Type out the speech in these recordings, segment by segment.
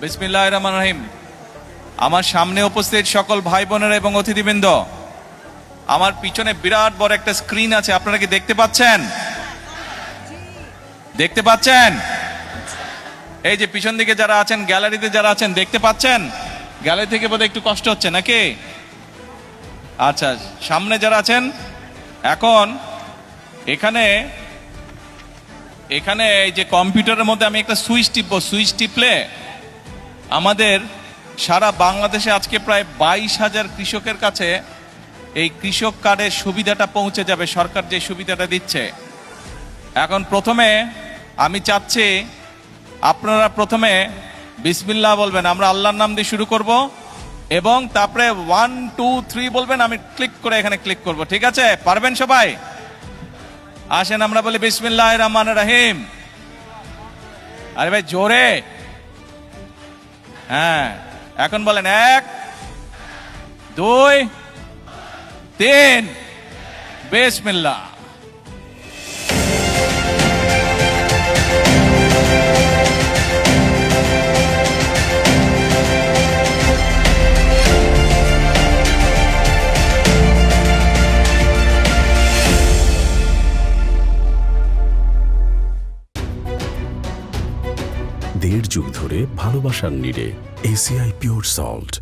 বিসমিল্লাহির রহমানির রহিম। আমার সামনে উপস্থিত সকল ভাই বোনেরা এবং অতিথিবৃন্দ, আমার পিছনে বিরাট বড় একটা স্ক্রিন আছে, আপনারা কি দেখতে পাচ্ছেন? দেখতে পাচ্ছেন? এই যে পিছন দিকে যারা আছেন, গ্যালারিতে যারা আছেন, দেখতে পাচ্ছেন? গ্যালারি থেকে বোধহয় একটু কষ্ট হচ্ছে নাকি? আচ্ছা, সামনে যারা আছেন, এখন এখানে এই যে কম্পিউটারের মধ্যে আমি একটা সুইচ টিপবো, সুইচ টিপলে আমাদের সারা বাংলাদেশে আজকে প্রায় 22,000 কৃষকের কাছে এই কৃষক কার্ডের সুবিধাটা পৌঁছে যাবে, সরকার যে সুবিধাটা দিচ্ছে। এখন প্রথমে আমি চাচ্ছি আপনারা প্রথমে বিসমিল্লাহ বলবেন, আমরা আল্লাহর নাম দিয়ে শুরু করব এবং তারপরে 1 2 3 বলবেন, আমি ক্লিক করে এখানে ক্লিক করব। ঠিক আছে? পারবেন সবাই? আসেন আমরা বলি বিসমিল্লাহির রহমানির রহিম। আরে ভাই জোরে, হ্যাঁ। এখন বলেন 1 2 3 বিসমিল্লাহ। দেড় যুগ ধরে ভালোবাসার নিড়ে এসিআই পিওর সল্ট।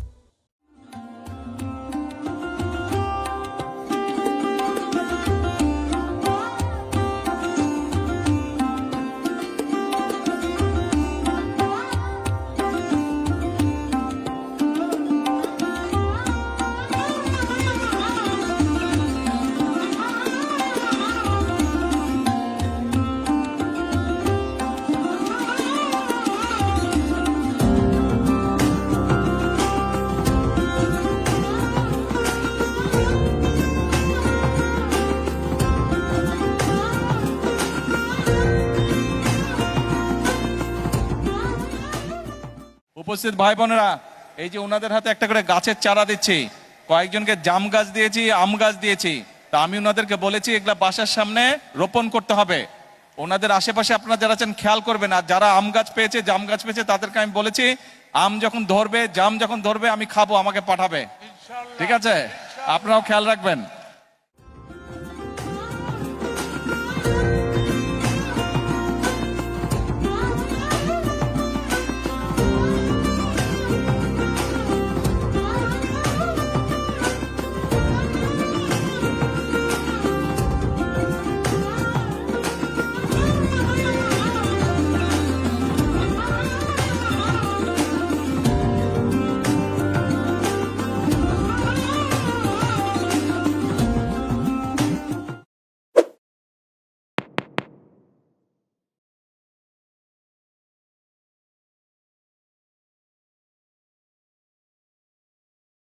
উপস্থিত ভাই বোনেরা, এই যে ওনাদের হাতে একটা করে গাছের চারা দিচ্ছি, কয়েকজনকে জাম গাছ দিয়েছি, আম গাছ দিয়েছি। তা আমি ওনাদেরকে বলেছি এগুলা বাসার সামনে রোপণ করতে হবে। ওনাদের আশেপাশে আপনারা যারা আছেন খেয়াল করবেন, আর যারা আম গাছ পেয়েছে, জাম গাছ পেয়েছে, তাদেরকে আমি বলেছি আম যখন ধরবে, জাম যখন ধরবে আমি খাবো, আমাকে পাঠাবে। ঠিক আছে? আপনারাও খেয়াল রাখবেন।